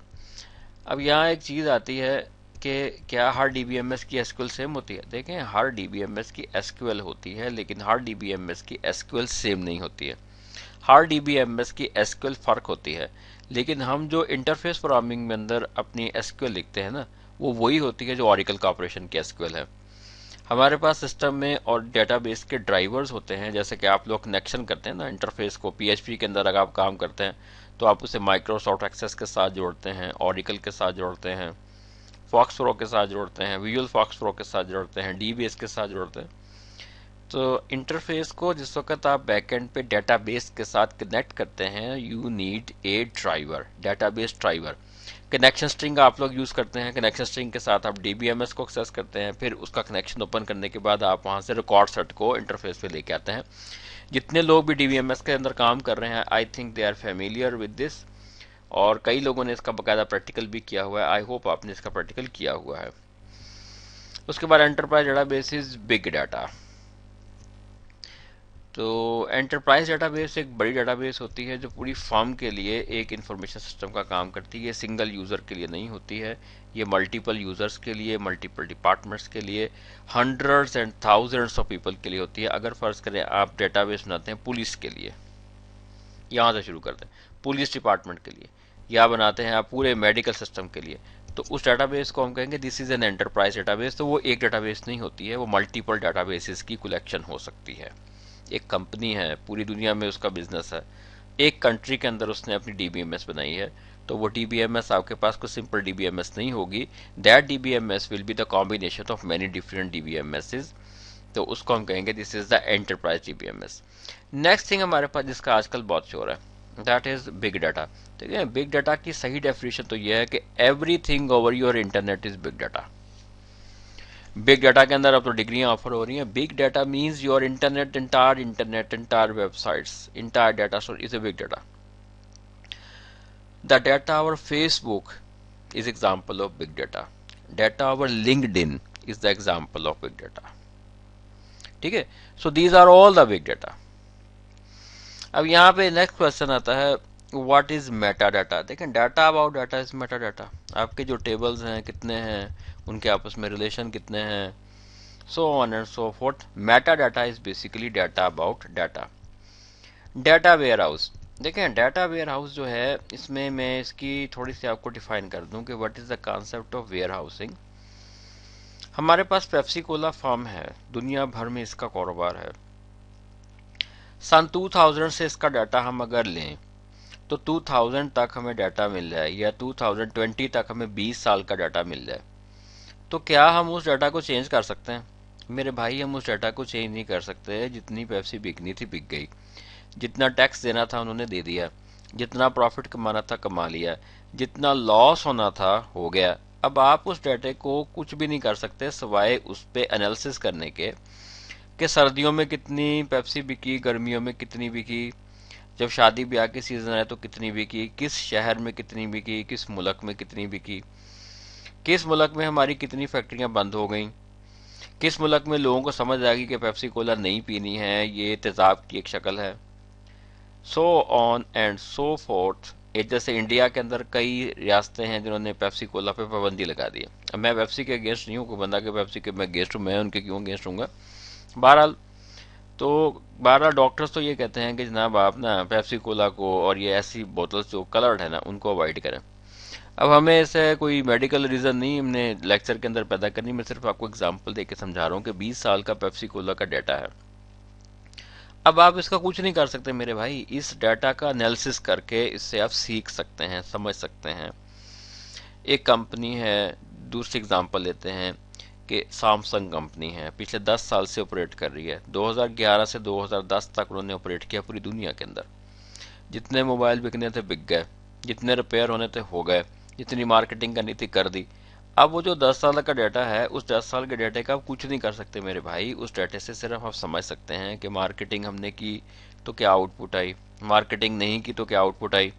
اب یہاں ایک چیز آتی ہے کہ کیا ہر ڈی بی ایم ایس کی ایس کیو ایل سیم ہوتی ہے؟ دیکھیں ہر ڈی بی ایم ایس کی ایس کیو ایل ہوتی ہے لیکن ہر ڈی بی ایم ایس کی ایس کیو ایل سیم نہیں ہوتی ہے. ہر ڈی بی ایم ایس کی ایس کیو ایل فرق ہوتی ہے لیکن ہم جو انٹرفیس پروگرامنگ میں اندر اپنی ایس کیو ایل لکھتے ہیں نا وہ وہی ہوتی ہے جو اوریکل کارپوریشن کی ایس کیو ایل ہے. ہمارے پاس سسٹم میں اور ڈیٹا بیس کے ڈرائیورز ہوتے ہیں، جیسے کہ آپ لوگ کنیکشن کرتے ہیں نا انٹرفیس کو پی ایچ پی کے اندر اگر آپ کام کرتے ہیں تو آپ اسے مائکروسافٹ ایکسیس کے ساتھ جوڑتے ہیں، اوریکل کے ساتھ جوڑتے ہیں، فاکس پرو کے ساتھ جوڑتے ہیں، ویژول فاکس پرو کے ساتھ جوڑتے ہیں، ڈی بی ایس کے ساتھ جوڑتے ہیں. تو انٹرفیس کو جس وقت آپ بیک اینڈ پہ ڈیٹا بیس کے ساتھ کنیکٹ کرتے ہیں you need a driver, data base driver. Connection string آپ لوگ یوز کرتے ہیں، کنیکشن سٹرنگ کے ساتھ آپ ڈی بی ایم ایس کو ایکسیس کرتے ہیں، پھر اس کا کنیکشن اوپن کرنے کے بعد آپ وہاں سے ریکارڈ سیٹ کو انٹرفیس پہ لے کے آتے ہیں. جتنے لوگ بھی ڈی بی ایم ایس کے اندر کام کر رہے ہیں I think they are familiar with this, اور کئی لوگوں نے اس کا باقاعدہ پریکٹیکل بھی کیا ہوا ہے. آئی ہوپ آپ نے اس کا پریکٹیکل کیا ہوا ہے. اس کے بعد انٹرپرائز ڈیٹا بیس از بگ ڈیٹا. تو انٹرپرائز ڈیٹا بیس ایک بڑی ڈیٹا بیس ہوتی ہے جو پوری فارم کے لیے ایک انفارمیشن سسٹم کا کام کرتی ہے. یہ سنگل یوزر کے لیے نہیں ہوتی ہے، یہ ملٹیپل یوزرز کے لیے، ملٹیپل ڈپارٹمنٹس کے لیے، hundreds and thousands of people کے لیے ہوتی ہے. اگر فرض کریں آپ ڈیٹا بیس بناتے ہیں پولیس کے لیے، یہاں سے شروع کرتے ہیں پولیس ڈپارٹمنٹ کے لیے، یا بناتے ہیں آپ پورے میڈیکل سسٹم کے لیے، تو اس ڈیٹا بیس کو ہم کہیں گے this is an enterprise database. تو وہ ایک ڈیٹا بیس نہیں ہوتی ہے، وہ ملٹیپل ڈیٹا بیسز کی کلیکشن ہو سکتی ہے. ایک کمپنی ہے پوری دنیا میں اس کا بزنس ہے، ایک کنٹری کے اندر اس نے اپنی ڈی بی ایم ایس بنائی ہے، تو وہ ڈی بی ایم ایس آپ کے پاس کوئی simple D B M S نہیں ہوگی. That D B M S will be the combination of many different D B M Ses. تو اس کو ہم کہیں گے this is the enterprise D B M S. Next thing ہمارے پاس جس کا آج کل بہت شور ہے دیٹ از بگ ڈیٹا. ٹھیک ہے، بگ ڈیٹا کی صحیح ڈیفینیشن تو یہ ہے کہ everything over your internet is big data. Big data کے اندر اب تو ڈگریاں آفر ہو رہی ہیں. Big data means your internet, entire web sites, entire data store is a big data. The data over Facebook is example of big data. Data over LinkedIn is the example of big data. ٹھیک ہے، so these are all the big data. اب یہاں پہ نیکسٹ کوشچن آتا ہے واٹ از میٹا ڈیٹا. دیکھیں data about data is meta data. آپ کے جو ٹیبلز ہیں کتنے ہیں، ان کے آپس میں ریلیشن کتنے ہیں، so on and so forth. Meta data is basically data about data. Data warehouse. دیکھیں ڈیٹا ویئر ہاؤس جو ہے اس میں اس کی تھوڑی سی آپ کو ڈیفائن کر دوں کہ what is the concept of where housing. ہمارے پاس پیپسی کولا فارم ہے، دنیا بھر میں اس کا کاروبار ہے. سن 2000 سے اس کا ڈیٹا ہم اگر لیں تو 2000 تک ہمیں ڈیٹا مل جائے یا 2020 تک ہمیں 20 سال کا ڈیٹا مل جائے، تو کیا ہم اس ڈیٹا کو چینج کر سکتے ہیں؟ میرے بھائی ہم اس ڈیٹا کو چینج نہیں کر سکتے. جتنی پیپسی بکنی تھی بک گئی، جتنا ٹیکس دینا تھا انہوں نے دے دیا، جتنا پروفٹ کمانا تھا کما لیا، جتنا لاس ہونا تھا ہو گیا. اب آپ اس ڈیٹے کو کچھ بھی نہیں کر سکتے سوائے اس پہ انالیسس کرنے کے کہ سردیوں میں کتنی پیپسی بکی، گرمیوں میں کتنی بکی، جب شادی بیاہ کی سیزن ہے تو کتنی بکی، کس شہر میں کتنی بکی، کس ملک میں کتنی بکی، کس ملک میں ہماری کتنی فیکٹریاں بند ہو گئیں، کس ملک میں لوگوں کو سمجھ آ گئی کہ پیپسی کولا نہیں پینی ہے، یہ تیزاب کی ایک شکل ہے، سو آن اینڈ سو فورتھ. جیسے انڈیا کے اندر کئی ریاستیں ہیں جنہوں نے پیپسی کولا پہ پابندی لگا دی ہے. اب میں پیپسی کے اگینسٹ نہیں ہوں، کوئی بندہ کہ پیپسی کے میں اگینسٹ ہوں، میں ان کے کیوں اگینسٹ ہوں گا. بہرحال تو ڈاکٹرز تو یہ کہتے ہیں کہ جناب آپ نا پیپسی کولا کو اور یہ ایسی بوتلز جو کلرڈ ہے نا ان کو اوائڈ کریں. اب ہمیں ایسے کوئی میڈیکل ریزن نہیں ہم نے لیکچر کے اندر پیدا کرنی، میں صرف آپ کو اگزامپل دے کے سمجھا رہا ہوں کہ 20 سال کا پیپسی کولا کا ڈیٹا ہے. اب آپ اس کا کچھ نہیں کر سکتے میرے بھائی، اس ڈیٹا کا انالیسس کر کے اس سے آپ سیکھ سکتے ہیں، سمجھ سکتے ہیں. ایک کمپنی ہے، دوسری اگزامپل لیتے ہیں کہ سامسنگ کمپنی ہے، پچھلے 10 سال سے آپریٹ کر رہی ہے. 2011 سے 2010 تک انہوں نے آپریٹ کیا پوری دنیا کے اندر. جتنے موبائل بکنے تھے بک گئے. جتنے ریپیئر ہونے تھے ہو گئے، جتنی مارکیٹنگ کرنی تھی کر دی. اب وہ جو 10 سال کا ڈیٹا ہے، اس 10 سال کے ڈیٹے کا آپ کچھ نہیں کر سکتے میرے بھائی. اس ڈیٹے سے صرف آپ سمجھ سکتے ہیں کہ مارکیٹنگ ہم نے کی تو کیا آؤٹ پٹ آئی، مارکیٹنگ نہیں کی تو کیا آؤٹ پٹ آئی،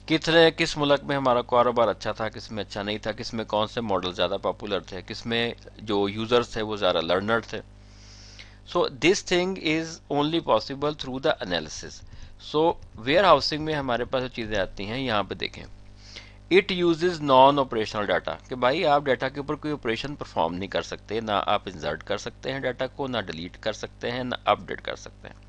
کس ملک میں ہمارا کاروبار اچھا تھا، کس میں اچھا نہیں تھا، کس میں کون سے ماڈل زیادہ پاپولر تھے، کس میں جو یوزرز تھے وہ زیادہ لرنر تھے. So this thing is only possible through the analysis. So warehousing میں ہمارے پاس جو چیزیں آتی ہیں یہاں پہ دیکھیں. It uses naan operational data, کہ بھائی آپ ڈیٹا کے اوپر کوئی آپریشن پرفارم نہیں کر سکتے، نہ آپ انسرٹ کر سکتے ہیں ڈیٹا کو، نہ ڈیلیٹ کر سکتے ہیں، نہ اپ ڈیٹ کر سکتے ہیں.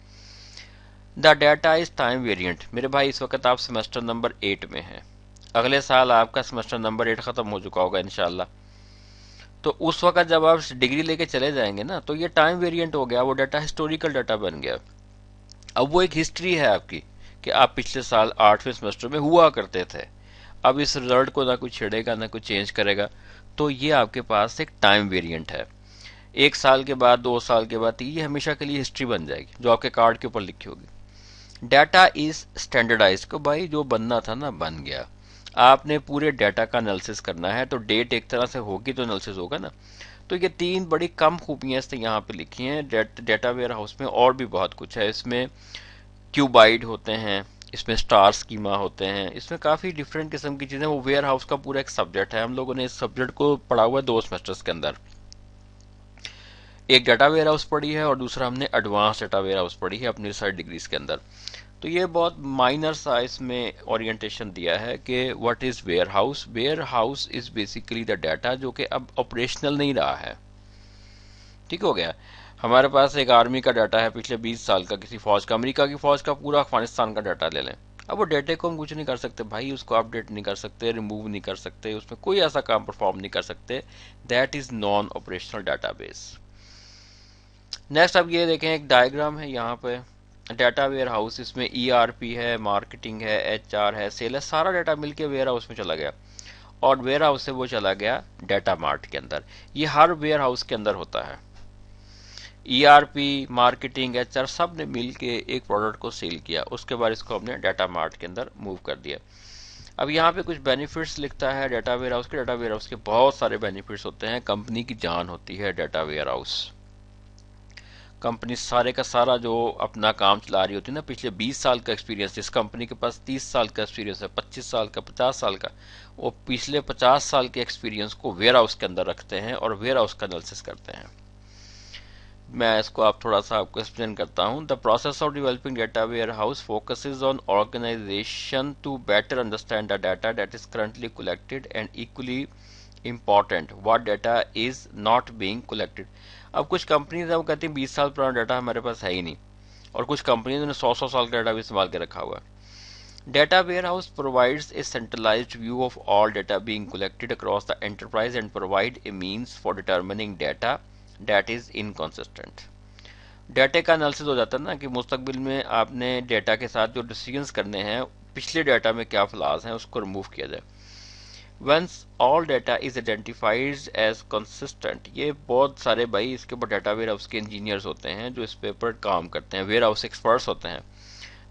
The data is time variant. میرے بھائی اس وقت آپ سیمسٹر نمبر 8 میں ہیں، اگلے سال آپ کا سیمسٹر نمبر 8 ختم ہو چکا ہوگا انشاءاللہ. تو اس وقت جب آپ ڈگری لے کے چلے جائیں گے نا تو یہ ٹائم ویریئنٹ ہو گیا، وہ ڈیٹا ہسٹوریکل ڈیٹا بن گیا. اب وہ ایک ہسٹری ہے آپ کی کہ آپ پچھلے سال 8ویں سیمسٹر میں ہوا کرتے تھے. اب اس رزلٹ کو نہ کوئی چھیڑے گا نہ کوئی چینج کرے گا، تو یہ آپ کے پاس ایک ٹائم ویریئنٹ ہے. 1 سال کے بعد، 2 سال کے بعد یہ ہمیشہ کے لیے ہسٹری بن جائے گی جو آپ کے کارڈ کے اوپر لکھی ہوگی. ڈیٹا از اسٹینڈرڈائز، کو بھائی جو بننا تھا نا بن گیا. آپ نے پورے ڈیٹا کا انالیسس کرنا ہے تو ڈیٹ ایک طرح سے ہوگی تو انالیسس ہوگا نا. تو یہ 3 بڑی کم خوبیاں اس نے یہاں پہ لکھی ہیں. ڈیٹا ویئر ہاؤس میں اور بھی بہت کچھ ہے. اس میں کیوبائڈ ہوتے ہیں، اس میں اسٹار اسکیما ہوتے ہیں، اس میں کافی ڈفرینٹ قسم کی چیزیں. وہ ویئر ہاؤس کا پورا ایک سبجیکٹ ہے، ہم لوگوں نے اس سبجیکٹ کو پڑھا ہوا ہے 2 سیمسٹرز کے اندر. ایک ڈیٹا ویئر ہاؤس پڑھی ہے اور دوسرا ہم نے ایڈوانس ڈیٹا ویئر ہاؤس پڑھی ہے اپنی ریسرچ ڈگریز کے اندر. تو یہ بہت مائنر سا اس میں اورینٹیشن دیا ہے کہ what is where house. Where house is basically the data جو کہ اب آپریشنل نہیں رہا ہے. ٹھیک ہو گیا. ہمارے پاس ایک آرمی کا ڈیٹا ہے پچھلے 20 سال کا، کسی فوج کا، امریکہ کی فوج کا پورا افغانستان کا ڈیٹا لے لیں. اب وہ ڈیٹے کو ہم کچھ نہیں کر سکتے بھائی، اس کو اپ ڈیٹ نہیں کر سکتے، ریموو نہیں کر سکتے، اس میں کوئی ایسا کام پرفارم نہیں کر سکتے. That is naan operational data base. Next اب یہ دیکھیں، ایک ڈائیگرام ہے یہاں پہ ڈیٹا ویئر ہاؤس. اس میں ای آر پی ہے، مارکیٹنگ ہے، ایچ آر ہے، سیل ہے، سارا ڈیٹا مل کے ویئر ہاؤس میں چلا گیا. اور ویئر ہاؤس سے وہ چلا گیا ڈیٹا مارٹ کے اندر. یہ ہر ویئر ہاؤس کے اندر ہوتا ہے. E R P, marketing, H R سب نے مل کے ایک پروڈکٹ کو سیل کیا، اس کے بعد اس کو ہم نے ڈیٹا مارٹ کے اندر موو کر دیا. اب یہاں پہ کچھ بینیفٹس لکھتا ہے ڈیٹا ویئر ہاؤس کے. ڈیٹا ویئر ہاؤس کے بہت سارے بینیفٹس ہوتے ہیں. کمپنی کی جان ہوتی ہے ڈیٹا ویئر ہاؤس. کمپنی سارے کا سارا جو اپنا کام چلا رہی ہوتی ہے نا، پچھلے 20 سال کا ایکسپیرینس، جس کمپنی کے پاس 30 سال کا ایکسپیرینس ہے، 25 سال کا، 50 سال کا، وہ پچھلے 50 سال کے ایکسپیرینس کو ویئر ہاؤس کے اندر رکھتے ہیں اور ویئر ہاؤس کا انالیسس کرتے ہیں. میں اس کو آپ تھوڑا سا آپ کو ایکسپلین کرتا ہوں. The process of developing data warehouse focuses on organization to better understand the data that is currently collected and equally important what data is not being collected. اب کچھ کمپنیز ہیں وہ کہتی ہیں 20 سال پرانا ڈیٹا ہمارے پاس ہے ہی نہیں، اور کچھ کمپنیز نے 100 سال کا ڈیٹا بھی استعمال کے رکھا ہوا ہے. Data where house provides a centralized view of all data being collected across the enterprise and provide a means for determining data that is inconsistent. Data کا انالیسس ہو جاتا ہے نا کہ مستقبل میں آپ نے ڈیٹا کے ساتھ جو ڈیسیجنز کرنے ہیں، پچھلے ڈیٹا میں کیا فلاز ہیں اس کو ریموو کیا جائے. Once all data is identified as consistent، یہ بہت سارے بھائی اس کے اوپر ڈیٹا ویئر ہاؤس کے انجینئرز ہوتے ہیں جو اس پیپر کام کرتے ہیں، ویئر ہاؤس ایکسپرٹس ہوتے ہیں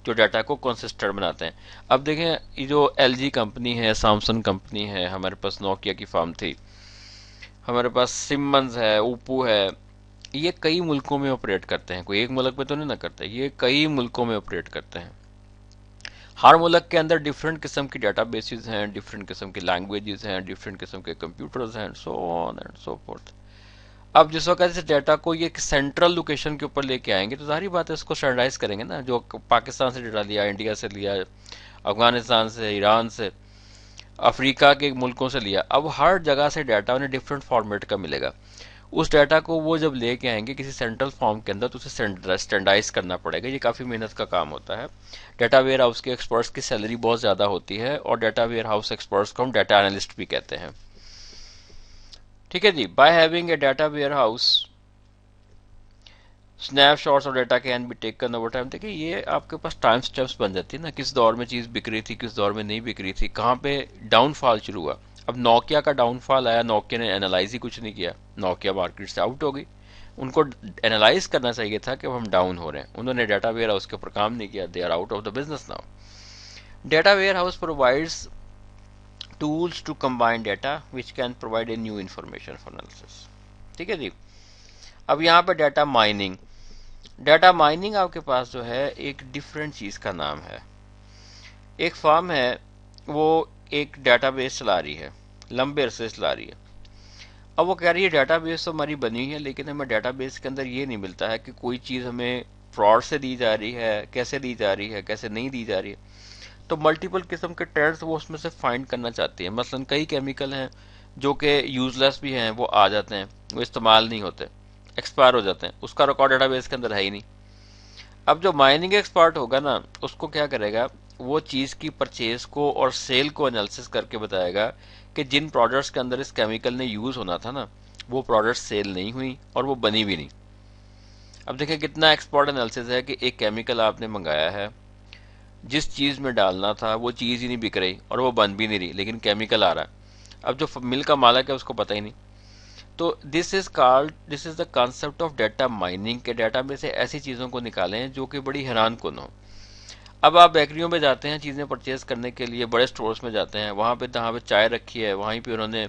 جو ڈیٹا کو کنسسٹنٹ بناتے ہیں. اب دیکھیں یہ جو ایل جی کمپنی ہے، سامسنگ کمپنی ہے، ہمارے پاس نوکیا کی فارم تھی، ہمارے پاس سیمنز ہے، اوپو ہے، یہ کئی ملکوں میں آپریٹ کرتے ہیں. کوئی ایک ملک میں تو نہیں نہ کرتے، یہ کئی ملکوں میں آپریٹ کرتے ہیں. ہر ملک کے اندر ڈفرینٹ قسم کی ڈیٹا بیسز ہیں، ڈفرینٹ قسم کی لینگویجز ہیں، ڈفرینٹ قسم کے کمپیوٹرز ہیں، so on and so fourth. اب جس وقت اس ڈیٹا کو یہ سینٹرل لوکیشن کے اوپر لے کے آئیں گے تو ظاہری بات ہے اس کو اسٹینڈرڈائز کریں گے نا. جو پاکستان سے ڈیٹا لیا، انڈیا سے لیا، افغانستان سے، ایران سے، افریقہ کے ملکوں سے لیا، اب ہر جگہ سے ڈیٹا انہیں ڈفرینٹ فارمیٹ کا ملے گا. اس ڈیٹا کو وہ جب لے کے آئیں گے کسی سینٹرل فارم کے اندر تو اسے اسٹینڈرڈائز کرنا پڑے گا. یہ کافی محنت کا کام ہوتا ہے. ڈیٹا ویئر ہاؤس کے ایکسپرٹس کی سیلری بہت زیادہ ہوتی ہے، اور ڈیٹا ویئر ہاؤس ایکسپرٹس کو ہم ڈیٹا انالسٹ بھی کہتے ہیں. ٹھیک ہے جی. By having a data warehouse snapshots اور data can be taken over time. دیکھیں یہ آپ کے پاس ٹائم اسٹیپس بن جاتی ہے نا، کس دور میں چیز بک رہی تھی، کس دور میں نہیں بک رہی تھی، کہاں پہ ڈاؤن فال شروع ہوا. اب نوکیا کا ڈاؤن فال آیا، نوکیا نے اینالائز ہی کچھ نہیں کیا، نوکیا مارکیٹ سے آؤٹ ہو گئی. ان کو اینالائز کرنا چاہیے تھا کہ ہم ڈاؤن ہو رہے ہیں، انہوں نے ڈیٹا ویئر ہاؤس کے اوپر کام نہیں کیا، they are out of the business now. Data warehouse provides tools to combine data which can provide a new information for analysis. ٹھیک ہے جی. اب یہاں پہ ڈیٹا مائننگ. ڈیٹا مائننگ آپ کے پاس جو ہے ایک ڈفرینٹ چیز کا نام ہے. ایک فارم ہے وہ ایک ڈیٹا بیس چلا رہی ہے, لمبے عرصے سے چلا رہی ہے. اب وہ کہہ رہی ہے ڈیٹا بیس تو ہماری بنی ہے, لیکن ہمیں ڈیٹا بیس کے اندر یہ نہیں ملتا ہے کہ کوئی چیز ہمیں فراڈ سے دی جا رہی ہے, کیسے دی جا رہی ہے, کیسے نہیں دی جا رہی ہے. تو ملٹیپل قسم کے ٹرینڈز وہ اس میں سے فائنڈ کرنا چاہتی ہیں. مثلا کئی کیمیکل ہیں جو کہ یوز لیس بھی ہیں, وہ آ جاتے ہیں, وہ استعمال نہیں ہوتے, ایکسپائر ہو جاتے ہیں, اس کا ریکارڈ ڈیٹا بیس کے اندر ہے ہی نہیں. اب جو مائننگ ایکسپرٹ ہوگا نا, اس کو کیا کرے گا, وہ چیز کی پرچیز کو اور سیل کو انالیسس کر کے بتائے گا کہ جن پروڈکٹس کے اندر اس کیمیکل نے یوز ہونا تھا نا, وہ پروڈکٹس سیل نہیں ہوئی اور وہ بنی بھی نہیں. اب دیکھیں کتنا ایکسپرٹ انالیسس ہے کہ ایک کیمیکل آپ نے منگایا ہے, جس چیز میں ڈالنا تھا وہ چیز ہی نہیں بک رہی اور وہ بن بھی نہیں رہی, لیکن کیمیکل آ رہا ہے. اب جو مل کا مالک ہے اس کو پتہ ہی نہیں. تو this is the concept of data mining, کے ڈیٹا میں سے ایسی چیزوں کو نکالیں جو کہ بڑی حیران کن ہو. اب آپ بیکریوں میں جاتے ہیں چیزیں پرچیز کرنے کے لیے, بڑے سٹورز میں جاتے ہیں, وہاں پہ جہاں پہ چائے رکھی ہے وہیں پہ انہوں نے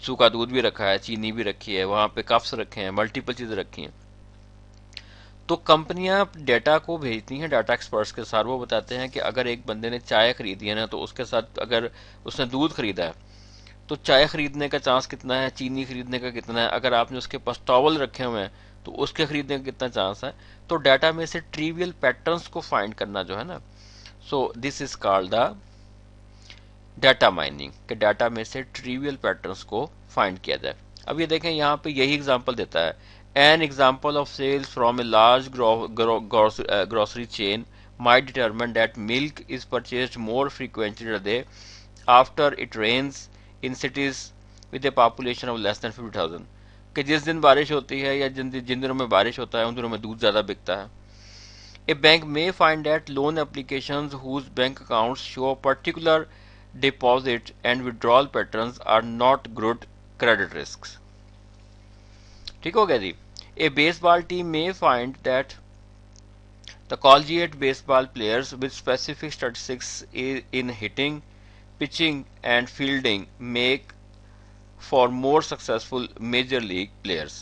سوکھا دودھ بھی رکھا ہے, چینی بھی رکھی ہے, وہاں پہ کپس رکھے ہیں, ملٹیپل چیزیں رکھی ہیں. تو کمپنیاں ڈیٹا کو بھیجتی ہیں ڈاٹا ایکسپرٹس کے ساتھ. وہ بتاتے ہیں کہ اگر ایک بندے نے چائے خریدی ہے نا, تو اس کے ساتھ اگر اس نے دودھ خریدا ہے تو چائے خریدنے کا چانس کتنا ہے, چینی خریدنے کا کتنا ہے, اگر آپ نے اس کے پاس ٹاول رکھے ہوئے ہیں تو اس کے خریدنے کا کتنا چانس ہے. تو ڈیٹا میں سے ٹریویل پیٹرنس کو فائنڈ کرنا جو ہے نا, so this is called the data mining, کہ ڈیٹا میں سے ٹریویل پیٹرنس کو فائنڈ کیا جائے. اب یہ دیکھیں یہاں پہ یہی اگزامپل دیتا ہے. An example of sales from a large grocery chain might determine that milk is purchased more frequently today after it rains in cities with a population of less than 50,000. کہ جس دن بارش ہوتی ہے یا جن دنوں میں بارش ہوتا ہے ان دنوں میں دودھ زیادہ بکتا ہے. A bank may find that loan applications whose bank accounts show particular deposit and withdrawal patterns are not good credit risks. ٹھیک ہو گیا جی. A baseball team may find that the collegiate baseball players with specific statistics in hitting, pitching and fielding make for more successful major league players.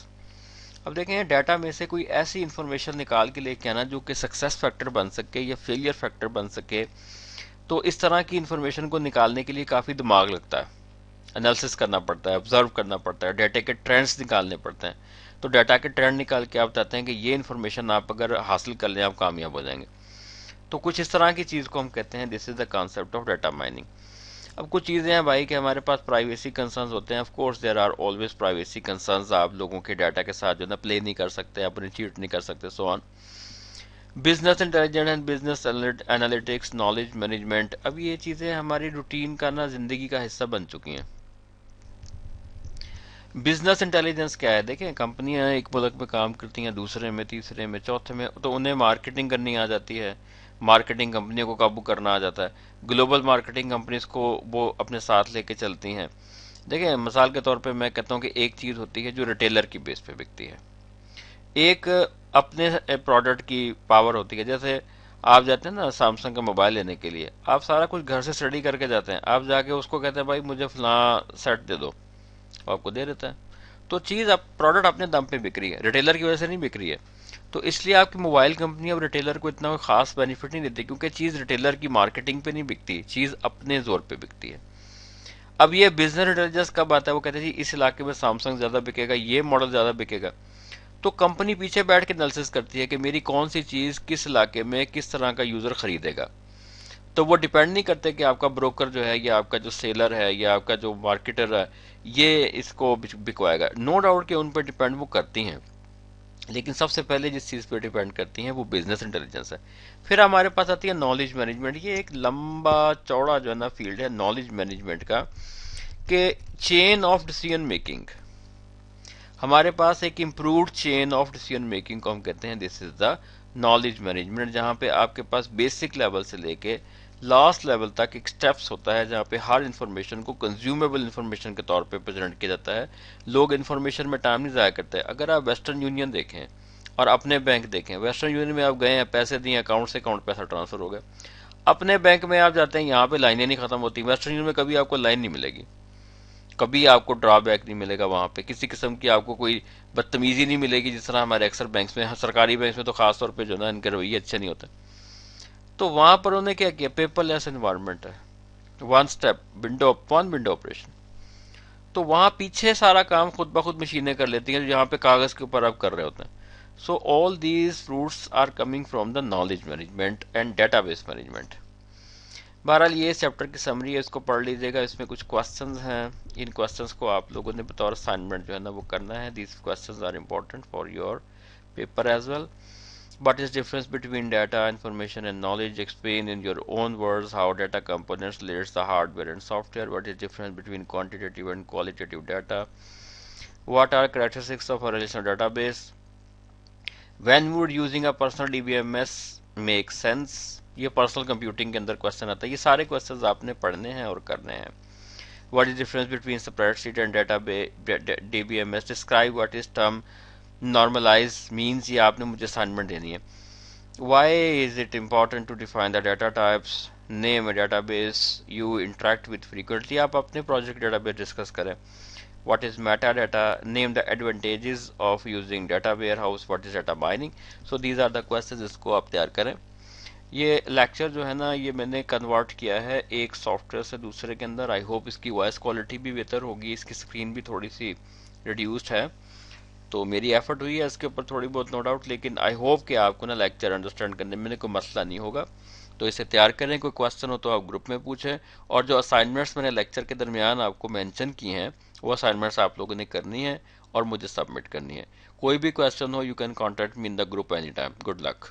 اب دیکھیں ڈیٹا میں سے کوئی ایسی انفارمیشن نکال کے لے کے آنا جو کہ سکسیس فیکٹر بن سکے یا فیلئر فیکٹر بن سکے. تو اس طرح کی انفارمیشن کو نکالنے کے لیے کافی دماغ لگتا ہے, انالیسس کرنا پڑتا ہے, آبزرو کرنا پڑتا ہے, ڈیٹا کے ٹرینڈز نکالنے پڑتے ہیں. تو ڈیٹا کے ٹرینڈ نکال کے آپ بتاتے ہیں کہ یہ انفارمیشن آپ اگر حاصل کر لیں آپ کامیاب ہو جائیں گے. تو کچھ اس طرح کی چیز کو ہم کہتے ہیں this is the concept of data mining. اب کچھ چیزیں ہیں بھائی کہ ہمارے پاس پرائیویسی کنسرنز ہوتے ہیں. Of course there are always privacy concerns. آپ لوگوں کے ڈیٹا کے ساتھ جو ہے نا پلے نہیں کر سکتے, اپنے چیٹ نہیں کر سکتے, so on. Business intelligence and business analytics, knowledge management, اب یہ چیزیں ہماری روٹین کا نا زندگی کا حصہ بن چکی ہیں. بزنس انٹیلیجنس کیا ہے؟ دیکھیں کمپنیاں ایک ملک میں کام کرتی ہیں, دوسرے میں, تیسرے میں, چوتھے میں, تو انہیں مارکیٹنگ کرنی آ جاتی ہے, مارکیٹنگ کمپنیوں کو قابو کرنا آ جاتا ہے. گلوبل مارکیٹنگ کمپنیز کو وہ اپنے ساتھ لے کے چلتی ہیں. دیکھیں مثال کے طور پہ میں کہتا ہوں کہ ایک چیز ہوتی ہے جو ریٹیلر کی بیس پہ بکتی ہے, ایک اپنے پروڈکٹ کی پاور ہوتی ہے. جیسے آپ جاتے ہیں نا سیمسنگ کا موبائل لینے کے لیے, آپ سارا کچھ گھر سے اسٹڈی کر کے جاتے ہیں, آپ جا کے اس کو کہتے ہیں بھائی مجھے فلاں سیٹ دے دو, آپ کو دے دیتا ہے. تو چیز اب پروڈکٹ اپنے دم پہ بک رہی ہے, ریٹیلر کی وجہ سے نہیں بک رہی ہے. تو اس لیے آپ کی موبائل کمپنی اب ریٹیلر کو اتنا خاص بینیفٹ نہیں دیتی, کیونکہ چیز ریٹیلر کی مارکیٹنگ پہ نہیں بکتی, چیز اپنے زور پہ بکتی ہے. اب یہ بزنس انٹیلیجنس کب آتا ہے؟ وہ کہتے ہیں جی اس علاقے میں سیمسنگ زیادہ بکے گا, یہ ماڈل زیادہ بکے گا. تو کمپنی پیچھے بیٹھ کے انالیسس کرتی ہے کہ میری کون سی چیز کس علاقے میں کس طرح کا یوزر خریدے گا. تو وہ ڈیپینڈ نہیں کرتے کہ آپ کا بروکر جو ہے یا آپ کا جو سیلر ہے یا آپ کا جو مارکیٹر ہے یہ اس کو بکوائے گا. نو ڈاؤٹ کہ ان پہ ڈیپینڈ وہ کرتی ہیں, لیکن سب سے پہلے جس چیز پہ ڈیپینڈ کرتی ہیں وہ بزنس انٹیلیجنس ہے. پھر ہمارے پاس آتی ہے نالج مینجمنٹ. یہ ایک لمبا چوڑا جو ہے نا فیلڈ ہے نالج مینجمنٹ کا, کہ چین آف ڈیسیژن میکنگ. ہمارے پاس ایک improved chain of decision making کو ہم کہتے ہیں this is the knowledge management, جہاں پہ آپ کے پاس بیسک لیول سے لے کے لاسٹ لیول تک ایک سٹیپس ہوتا ہے, جہاں پہ ہر انفارمیشن کو کنزیومیبل انفارمیشن کے طور پہ پریزنٹ کیا جاتا ہے. لوگ انفارمیشن میں ٹائم نہیں ضائع کرتے. اگر آپ ویسٹرن یونین دیکھیں اور اپنے بینک دیکھیں, ویسٹرن یونین میں آپ گئے ہیں, پیسے دیے, اکاؤنٹ سے اکاؤنٹ پیسہ ٹرانسفر ہو گیا. اپنے بینک میں آپ جاتے ہیں، یہاں پہ لائنیں نہیں ختم ہوتی، ویسٹرن یونین میں کبھی آپ کو لائن نہیں ملے گی، کبھی آپ کو ڈرا بیک نہیں ملے گا، وہاں پہ کسی قسم کی آپ کو کوئی بدتمیزی نہیں ملے گی، جس طرح ہمارے اکثر بینکس میں، سرکاری بینکس میں تو خاص طور پہ جو ہے نا ان کے رویے اچھے نہیں ہوتے. تو وہاں پر انہوں نے کیا کیا، پیپر لیس انوائرمنٹ ہے، ون اسٹیپ ونڈو آپریشن. تو وہاں پیچھے سارا کام خود بخود مشینیں کر لیتی ہیں، جہاں پہ کاغذ کے اوپر آپ کر رہے ہوتے ہیں. So all these roots are coming from the knowledge management and database management. بہرحال یہ چیپٹر کی سمری ہے، اس کو پڑھ لیجیے گا، اس میں کچھ کوسچنز ہیں، ان کوسچنز کو آپ لوگوں نے بطور اسائنمنٹ جو ہے نا وہ کرنا ہے. These questions are important for your paper as well. What is difference between data, information and knowledge? Explain in your own words how data components relates the hardware and software. What is difference between quantitative and qualitative data? What are characteristics of a relational database? When would using a personal DBMS make sense? یہ پرسنل کمپیوٹنگ کے اندر کوشچن آتا ہے. یہ سارے کوشچنز آپ نے پڑھنے ہیں اور کرنے ہیں. What is difference between spreadsheet and DBMS? Describe what is term normalize means. یہ آپ نے مجھے اسائنمنٹ دینی ہے. Why is it important to define the data types? Name a database you interact with frequently. آپ اپنے پروجیکٹ ڈیٹا بیس ڈسکس کریں. What is metadata? Name the advantages of using data warehouse. What is data mining? So these are the questions. اس کو آپ تیار کریں. یہ لیکچر جو ہے نا یہ میں نے کنورٹ کیا ہے ایک سافٹ ویئر سے دوسرے کے اندر. آئی ہوپ اس کی وائس کوالٹی بھی بہتر ہوگی، اس کی اسکرین بھی تھوڑی سی ریڈیوسڈ ہے، تو میری ایفرٹ ہوئی ہے اس کے اوپر تھوڑی بہت، نو ڈاؤٹ، لیکن آئی ہوپ کہ آپ کو نا لیکچر انڈرسٹینڈ کرنے میں کوئی مسئلہ نہیں ہوگا. تو اسے تیار کریں، کوئی کوسچن ہو تو آپ گروپ میں پوچھیں، اور جو اسائنمنٹس میں نے لیکچر کے درمیان آپ کو مینشن کی ہیں وہ اسائنمنٹس آپ لوگوں نے کرنی ہیں اور مجھے سبمٹ کرنی ہے. کوئی بھی question who you can contact me in the group any time. Good luck.